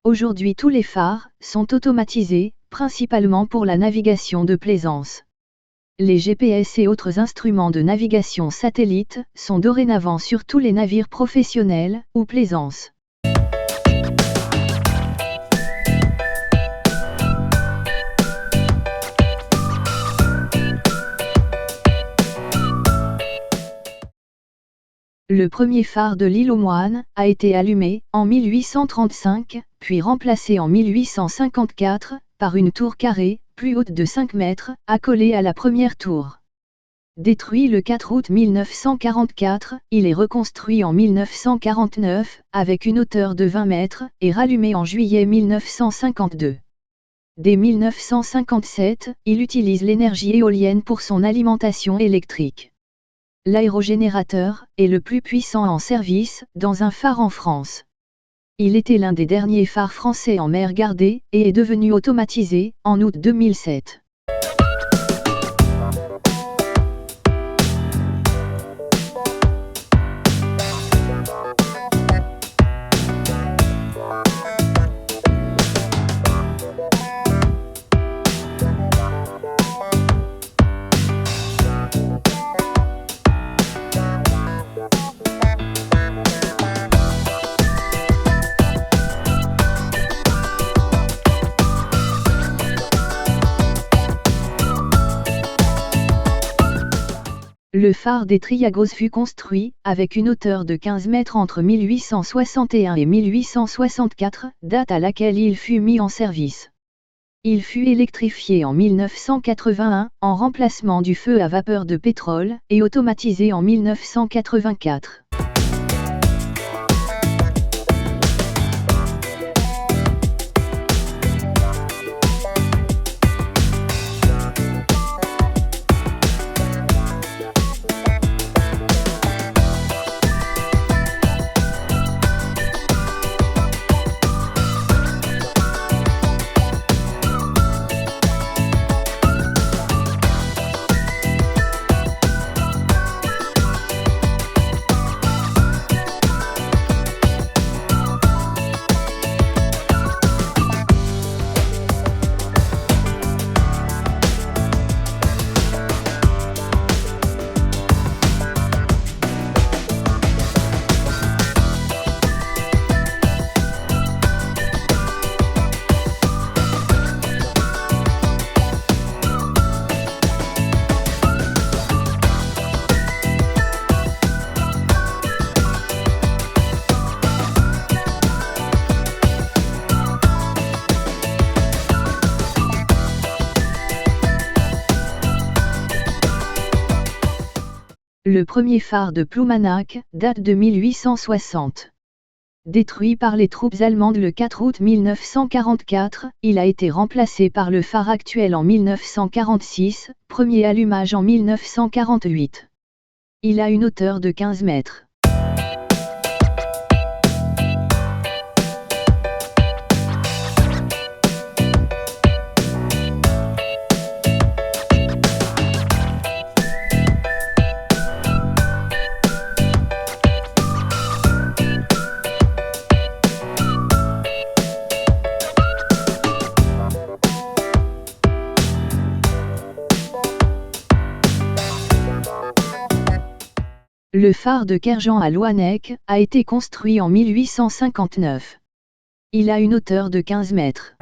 Aujourd'hui tous les phares sont automatisés, principalement pour la navigation de plaisance. Les GPS et autres instruments de navigation satellite sont dorénavant sur tous les navires professionnels ou plaisance. Le premier phare de l'île aux Moines a été allumé en 1835, puis remplacé en 1854 par une tour carrée, plus haute de 5 mètres, accolée à la première tour. Détruit le 4 août 1944, il est reconstruit en 1949, avec une hauteur de 20 mètres, et rallumé en juillet 1952. Dès 1957, il utilise l'énergie éolienne pour son alimentation électrique. L'aérogénérateur est le plus puissant en service dans un phare en France. Il était l'un des derniers phares français en mer gardée et est devenu automatisé en août 2007. Le phare des Triagos fut construit avec une hauteur de 15 mètres entre 1861 et 1864, date à laquelle il fut mis en service. Il fut électrifié en 1981 en remplacement du feu à vapeur de pétrole et automatisé en 1984. Le premier phare de Ploumanac date de 1860. Détruit par les troupes allemandes le 4 août 1944, il a été remplacé par le phare actuel en 1946, premier allumage en 1948. Il a une hauteur de 15 mètres. Le phare de Kerjan à Loannec a été construit en 1859. Il a une hauteur de 15 mètres.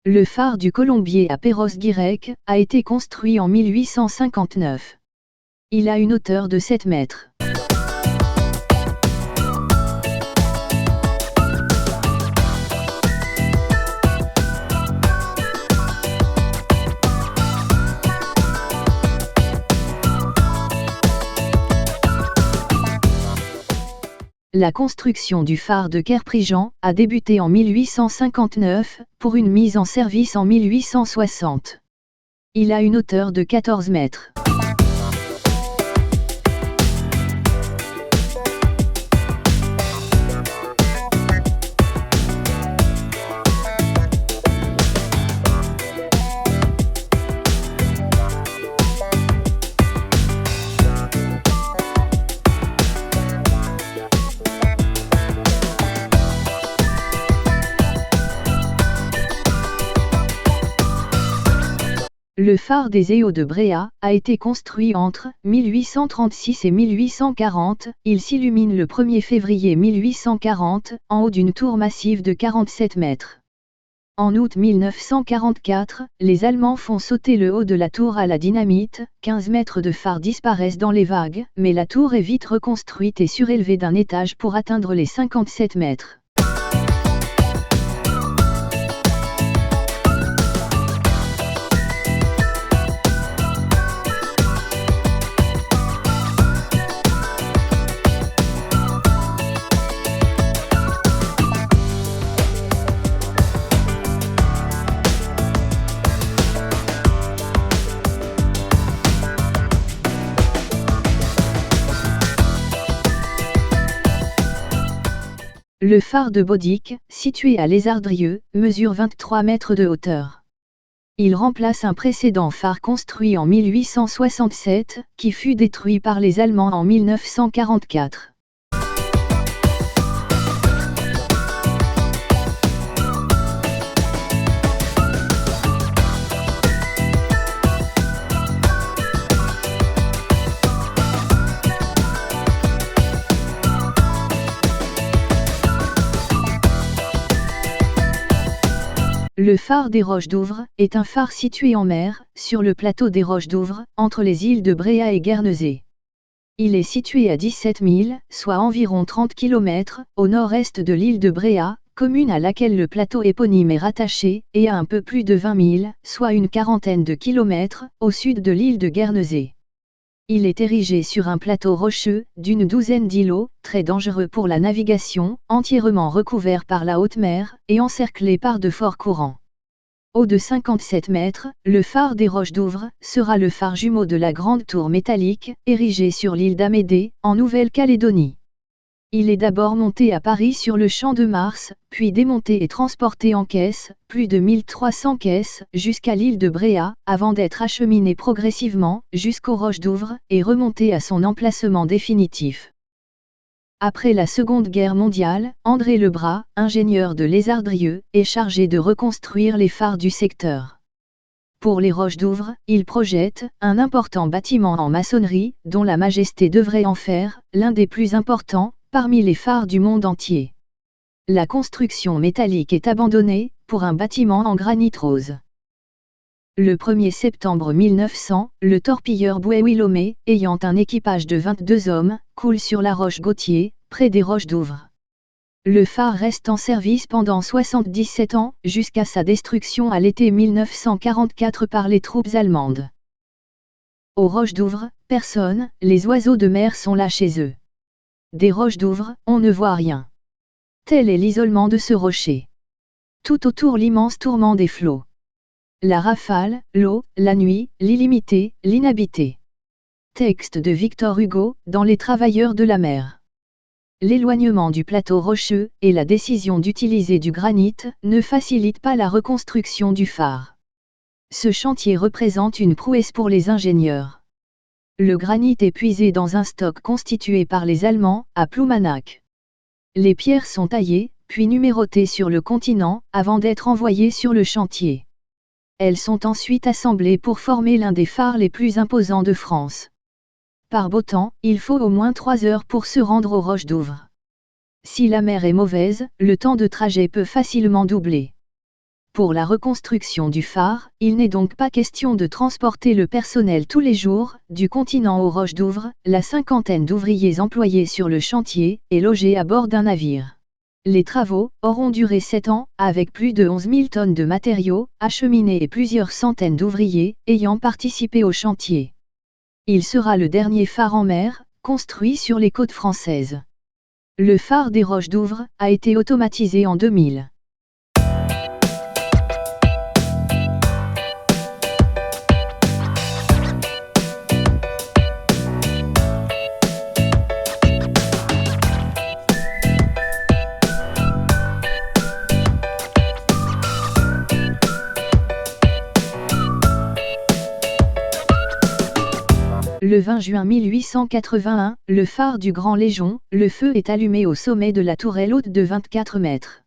Le phare du Colombier à Perros-Guirec a été construit en 1859. Il a une hauteur de 7 mètres. La construction du phare de Kerprijan a débuté en 1859, pour une mise en service en 1860. Il a une hauteur de 14 mètres. Le phare des Éaux de Bréhat a été construit entre 1836 et 1840, il s'illumine le 1er février 1840, en haut d'une tour massive de 47 mètres. En août 1944, les Allemands font sauter le haut de la tour à la dynamite, 15 mètres de phare disparaissent dans les vagues, mais la tour est vite reconstruite et surélevée d'un étage pour atteindre les 57 mètres. Le phare de Baudic, situé à Lézardrieux, mesure 23 mètres de hauteur. Il remplace un précédent phare construit en 1867, qui fut détruit par les Allemands en 1944. Le phare des Roches d'Ouvre est un phare situé en mer, sur le plateau des Roches d'Ouvre, entre les îles de Bréhat et Guernesey. Il est situé à 17 000, soit environ 30 km, au nord-est de l'île de Bréhat, commune à laquelle le plateau éponyme est rattaché, et à un peu plus de 20 000, soit une quarantaine de kilomètres, au sud de l'île de Guernesey. Il est érigé sur un plateau rocheux, d'une douzaine d'îlots, très dangereux pour la navigation, entièrement recouvert par la haute mer, et encerclé par de forts courants. Haut de 57 mètres, le phare des Roches d'Ouvre sera le phare jumeau de la grande tour métallique, érigée sur l'île d'Amédée, en Nouvelle-Calédonie. Il est d'abord monté à Paris sur le Champ de Mars, puis démonté et transporté en caisses, plus de 1300 caisses, jusqu'à l'île de Bréhat, avant d'être acheminé progressivement, jusqu'aux Roches d'Ouvre, et remonté à son emplacement définitif. Après la Seconde Guerre mondiale, André Lebras, ingénieur de Lézardrieux, est chargé de reconstruire les phares du secteur. Pour les Roches d'Ouvre, il projette un important bâtiment en maçonnerie, dont la Majesté devrait en faire l'un des plus importants, parmi les phares du monde entier. La construction métallique est abandonnée, pour un bâtiment en granit rose. Le 1er septembre 1900, le torpilleur Bouet-Willomé, ayant un équipage de 22 hommes, coule sur la roche Gautier, près des Roches d'Ouvre. Le phare reste en service pendant 77 ans, jusqu'à sa destruction à l'été 1944 par les troupes allemandes. Aux Roches d'Ouvre, personne, les oiseaux de mer sont là chez eux. Des Roches d'Ouvre, on ne voit rien. Tel est l'isolement de ce rocher. Tout autour l'immense tourment des flots. La rafale, l'eau, la nuit, l'illimité, l'inhabité. Texte de Victor Hugo, dans Les Travailleurs de la mer. L'éloignement du plateau rocheux, et la décision d'utiliser du granit, ne facilitent pas la reconstruction du phare. Ce chantier représente une prouesse pour les ingénieurs. Le granit est puisé dans un stock constitué par les Allemands, à Ploumanac. Les pierres sont taillées, puis numérotées sur le continent, avant d'être envoyées sur le chantier. Elles sont ensuite assemblées pour former l'un des phares les plus imposants de France. Par beau temps, il faut au moins 3 heures pour se rendre aux Roches d'Ouvre. Si la mer est mauvaise, le temps de trajet peut facilement doubler. Pour la reconstruction du phare, il n'est donc pas question de transporter le personnel tous les jours, du continent aux Roches d'Ouvre, la cinquantaine d'ouvriers employés sur le chantier, est logée à bord d'un navire. Les travaux auront duré 7 ans, avec plus de 11 000 tonnes de matériaux, acheminés et plusieurs centaines d'ouvriers, ayant participé au chantier. Il sera le dernier phare en mer, construit sur les côtes françaises. Le phare des Roches d'Ouvre a été automatisé en 2000. Le 20 juin 1881, le phare du Grand Légion, le feu est allumé au sommet de la tourelle haute de 24 mètres.